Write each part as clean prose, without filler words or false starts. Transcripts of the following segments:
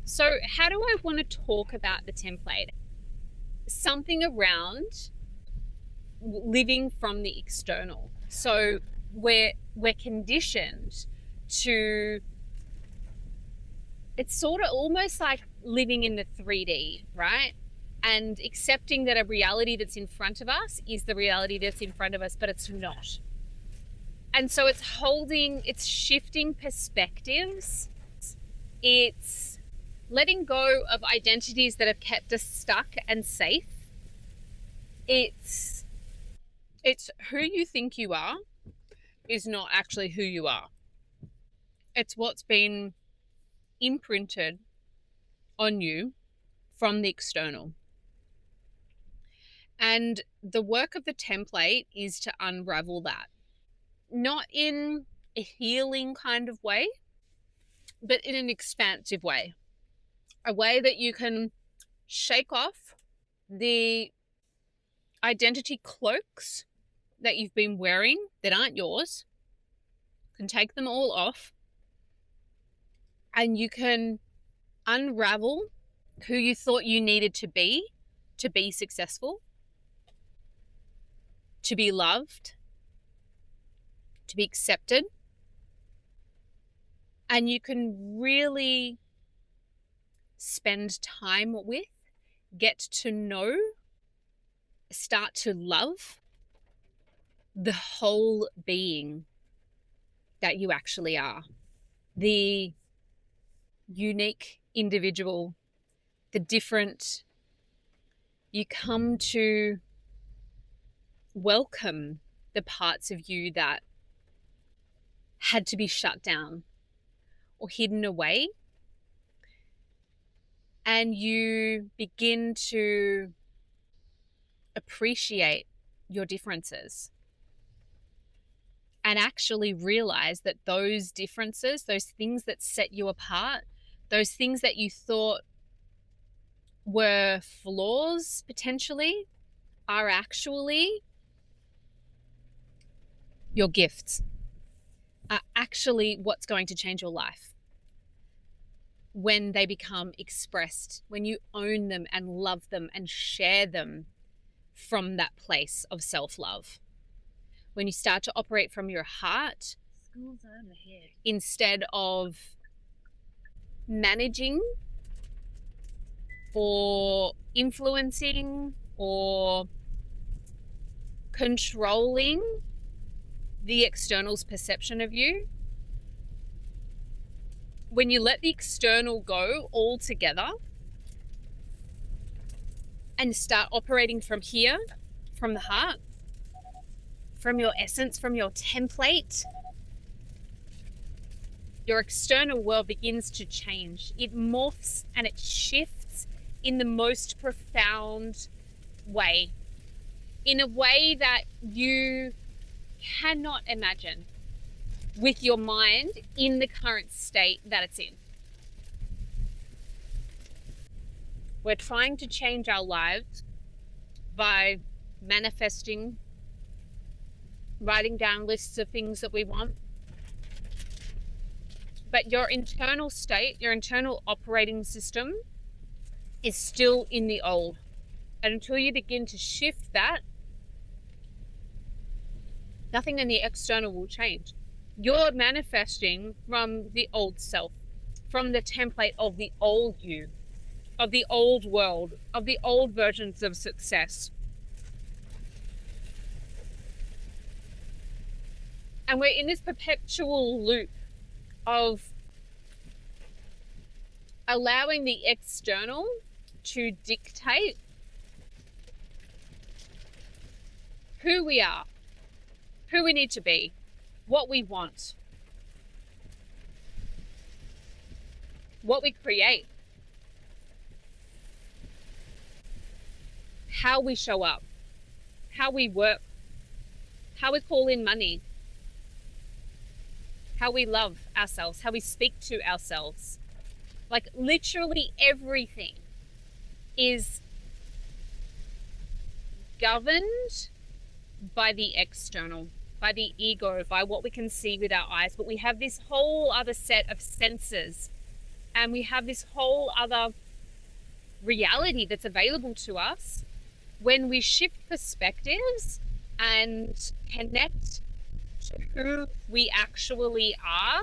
So how do I want to talk about the template? Something around living from the external. So we're conditioned to, it's sort of almost like living in the 3D, right? And accepting that a reality that's in front of us is the reality that's in front of us, but it's not. And so it's shifting perspectives. It's letting go of identities that have kept us stuck and safe. It's who you think you are is not actually who you are. It's what's been imprinted on you from the external. And the work of the template is to unravel that, not in a healing kind of way, but in an expansive way, a way that you can shake off the identity cloaks that you've been wearing that aren't yours, can take them all off, and you can unravel who you thought you needed to be successful, to be loved, to be accepted. And you can really spend time with, get to know, start to love the whole being that you actually are. The unique individual, the different. You come to welcome the parts of you that had to be shut down or hidden away. And you begin to appreciate your differences and actually realize that those differences, those things that set you apart, those things that you thought were flaws potentially, are actually your gifts, are actually what's going to change your life when they become expressed, when you own them and love them and share them from that place of self-love. When you start to operate from your heart instead of managing or influencing or controlling the external's perception of you. When you let the external go altogether and start operating from here, from the heart, from your essence, from your template, your external world begins to change. It morphs and it shifts in the most profound way, in a way that you cannot imagine with your mind in the current state that it's in. We're trying to change our lives by manifesting, writing down lists of things that we want. But your internal state, your internal operating system is still in the old. And until you begin to shift that, nothing in the external will change. You're manifesting from the old self, from the template of the old you, of the old world, of the old versions of success. And we're in this perpetual loop of allowing the external to dictate who we are, who we need to be, what we want, what we create, how we show up, how we work, how we call in money, how we love ourselves, how we speak to ourselves. Like literally everything is governed by the external, by the ego, by what we can see with our eyes. But we have this whole other set of senses And we have this whole other reality that's available to us when we shift perspectives and connect to who we actually are.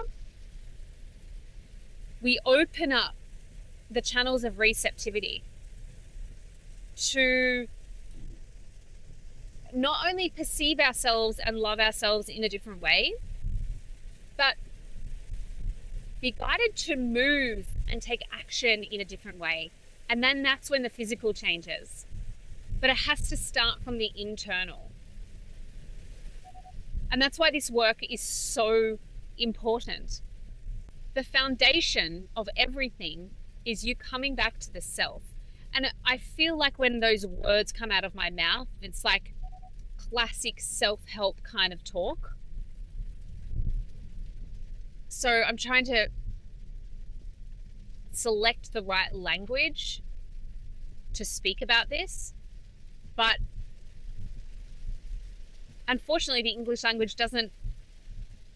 We open up the channels of receptivity to not only perceive ourselves and love ourselves in a different way, but be guided to move and take action in a different way. And then that's when the physical changes. But it has to start from the internal. And that's why this work is so important. The foundation of everything is you coming back to the self. And I feel like when those words come out of my mouth, it's like classic self-help kind of talk. So I'm trying to select the right language to speak about this. But unfortunately, the English language doesn't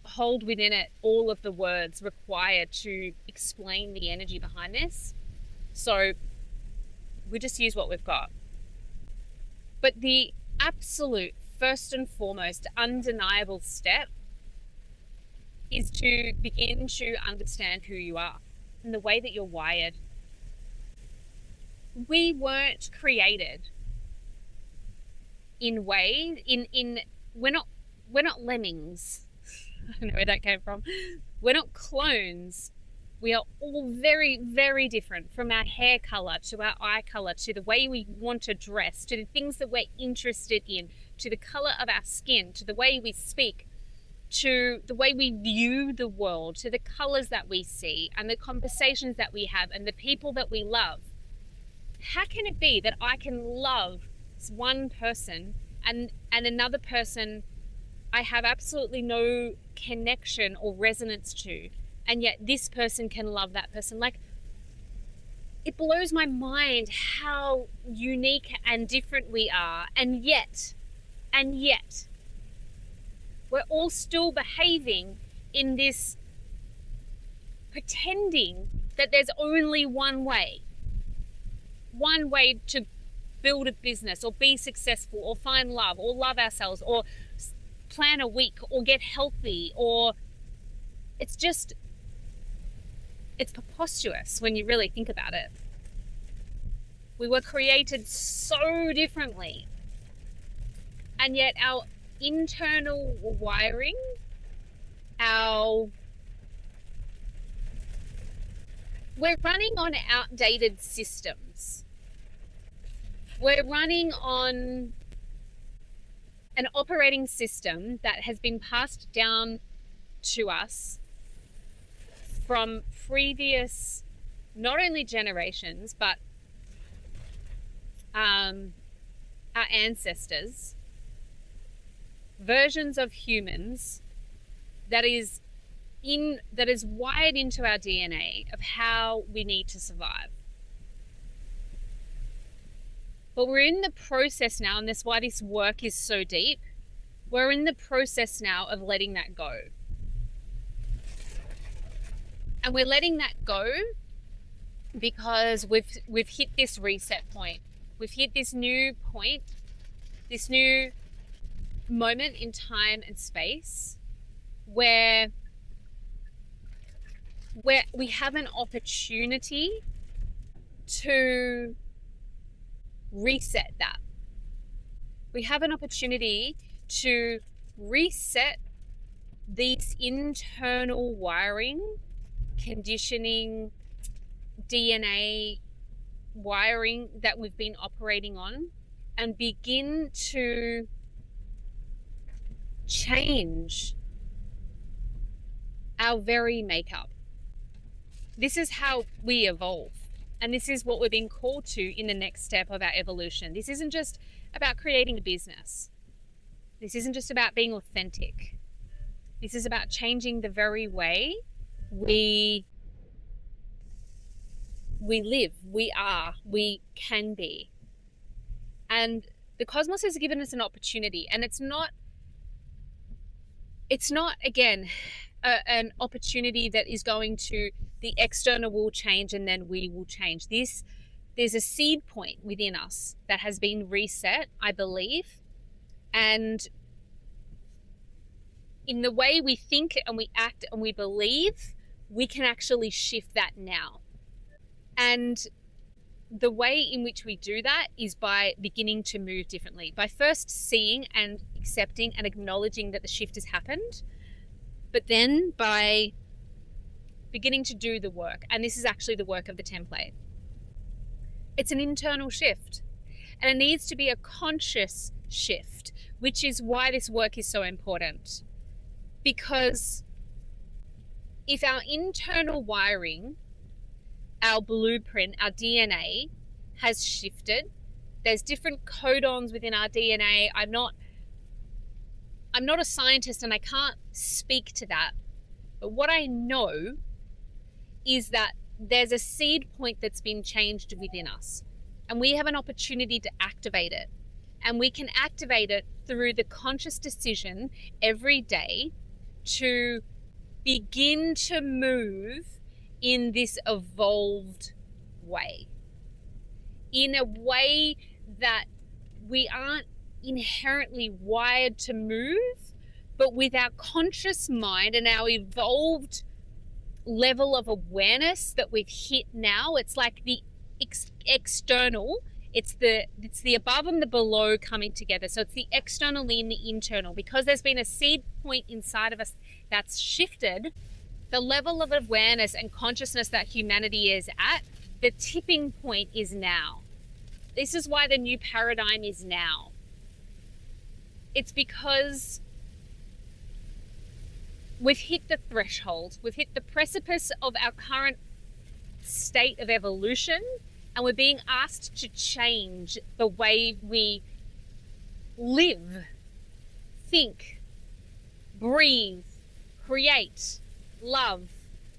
hold within it all of the words required to explain the energy behind this. So we just use what we've got. But the absolute first and foremost undeniable step is to begin to understand who you are and the way that you're wired. We weren't created in ways we're not lemmings. I don't know where that came from. We're not clones. We are all very, very different, from our hair color to our eye color to the way we want to dress to the things that we're interested in to the color of our skin to the way we speak to the way we view the world to the colors that we see and the conversations that we have and the people that we love. How can it be that I can love one person and another person I have absolutely no connection or resonance to, and yet this person can love that person? Like, it blows my mind how unique and different we are, and yet we're all still behaving in this pretending that there's only one way to build a business or be successful or find love or love ourselves or plan a week or get healthy. Or it's preposterous when you really think about it. We were created so differently, and yet our internal wiring, we're running on outdated systems. We're running on an operating system that has been passed down to us from previous, not only generations, but our ancestors, versions of humans that is wired into our DNA of how we need to survive. But we're in the process now, and that's why this work is so deep. We're in the process now of letting that go. And we're letting that go because we've hit this reset point. We've hit this new point, this new moment in time and space where we have an opportunity to reset that. We have an opportunity to reset these internal wiring, conditioning, DNA wiring that we've been operating on, and begin to change our very makeup. This is how we evolve. And this is what we're being called to in the next step of our evolution. This isn't just about creating a business. This isn't just about being authentic. This is about changing the very way we live, we are, we can be. And the cosmos has given us an opportunity. And it's not, again, an opportunity that is going to, the external will change and then we will change. There's a seed point within us that has been reset, I believe. And in the way we think and we act and we believe, we can actually shift that now. And the way in which we do that is by beginning to move differently, by first seeing and accepting and acknowledging that the shift has happened, but then by beginning to do the work. And this is actually the work of the template. It's an internal shift, and it needs to be a conscious shift, which is why this work is so important. Because if our internal wiring, our blueprint, our DNA has shifted, there's different codons within our DNA. I'm not a scientist and I can't speak to that. But what I know is that there's a seed point that's been changed within us, and we have an opportunity to activate it. And we can activate it through the conscious decision every day to begin to move in this evolved way, in a way that we aren't inherently wired to move, but with our conscious mind and our evolved level of awareness that we've hit now, it's like the external, it's the above and the below coming together. So it's the external and the internal. Because there's been a seed point inside of us that's shifted, the level of awareness and consciousness that humanity is at, the tipping point is now. This is why the new paradigm is now. It's because we've hit the threshold, we've hit the precipice of our current state of evolution, and we're being asked to change the way we live, think, breathe, create, love,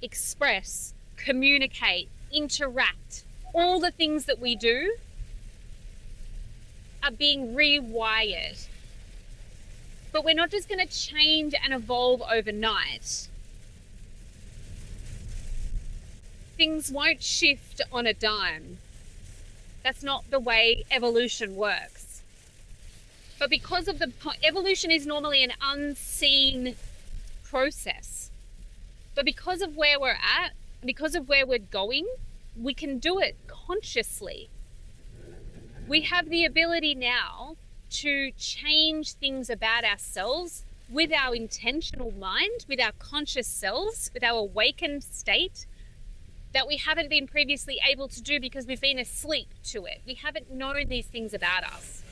express, communicate, interact. All the things that we do are being rewired. But we're not just going to change and evolve overnight. Things won't shift on a dime. That's not the way evolution works. But because of evolution is normally an unseen process. But because of where we're at, because of where we're going, we can do it consciously. We have the ability now to change things about ourselves with our intentional mind, with our conscious selves, with our awakened state that we haven't been previously able to do because we've been asleep to it. We haven't known these things about us.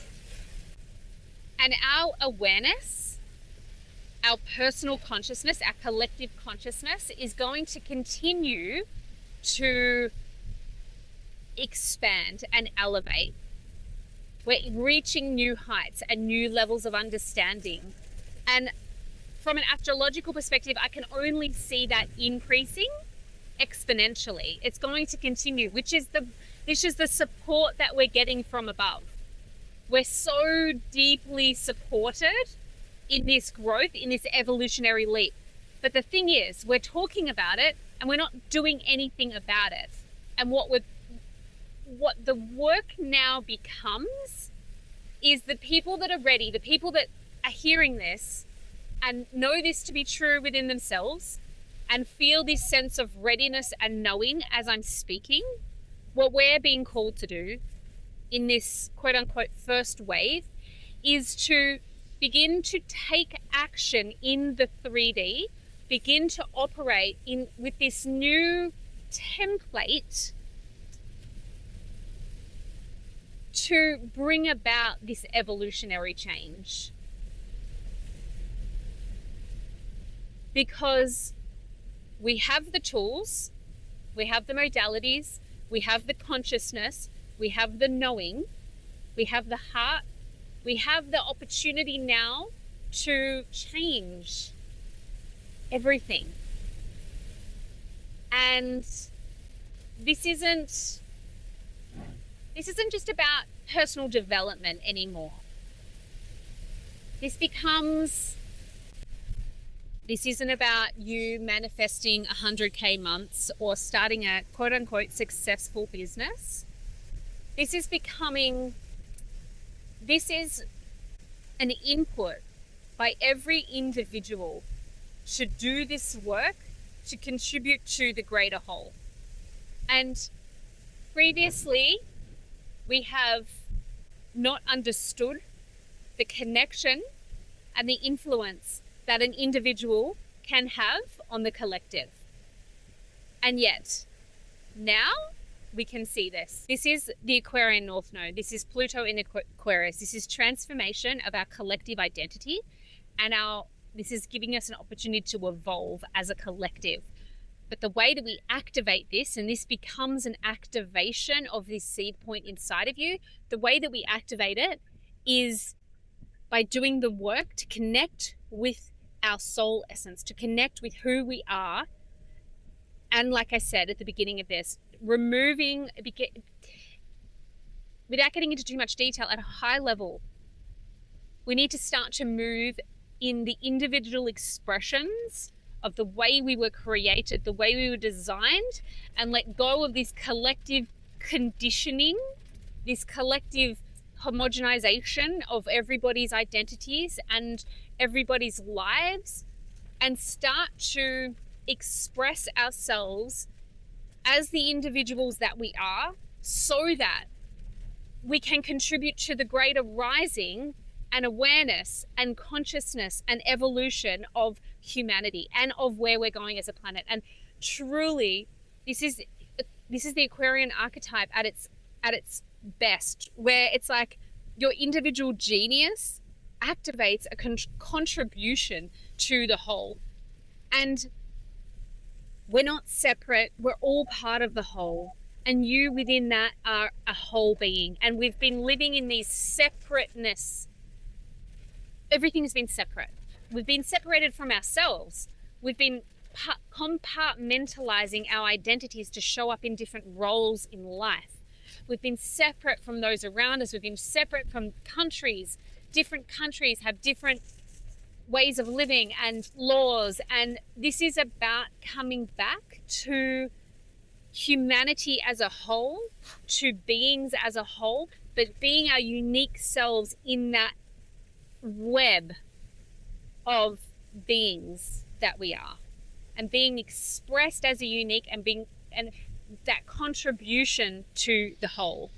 And our awareness, our personal consciousness, our collective consciousness is going to continue to expand and elevate. We're reaching new heights and new levels of understanding. And from an astrological perspective, I can only see that increasing exponentially. It's going to continue, which is the support that we're getting from above. We're so deeply supported in this growth, in this evolutionary leap. But the thing is, we're talking about it and we're not doing anything about it. And what the work now becomes is the people that are ready, the people that are hearing this and know this to be true within themselves and feel this sense of readiness and knowing as I'm speaking, what we're being called to do in this quote unquote first wave is to begin to take action in the 3D, begin to operate with this new template to bring about this evolutionary change. Because we have the tools, we have the modalities, we have the consciousness, we have the knowing, we have the heart, we have the opportunity now to change everything. And this isn't just about personal development anymore. This becomes This isn't about you manifesting 100K months or starting a quote unquote successful business. This is an input by every individual to do this work to contribute to the greater whole. And previously, we have not understood the connection and the influence that an individual can have on the collective. And yet, now we can see this. This is the Aquarian North Node. This is Pluto in Aquarius. This is transformation of our collective identity, and this is giving us an opportunity to evolve as a collective. But the way that we activate this, and this becomes an activation of this seed point inside of you, the way that we activate it is by doing the work to connect with our soul essence, to connect with who we are. And like I said at the beginning of this, removing, without getting into too much detail, at a high level, we need to start to move in the individual expressions of the way we were created, the way we were designed, and let go of this collective conditioning, this collective homogenization of everybody's identities and everybody's lives, and start to express ourselves as the individuals that we are, so that we can contribute to the greater rising and awareness and consciousness and evolution of humanity and of where we're going as a planet. And truly, this is the Aquarian archetype at its best, where it's like your individual genius activates a contribution to the whole. And we're not separate, we're all part of the whole. And you within that are a whole being. And we've been living in these separateness. Everything's been separate. We've been separated from ourselves. We've been compartmentalizing our identities to show up in different roles in life. We've been separate from those around us. We've been separate from countries. Different countries have different ways of living and laws. And this is about coming back to humanity as a whole, to beings as a whole, but being our unique selves in that web of beings that we are, and being expressed as a unique and that contribution to the whole.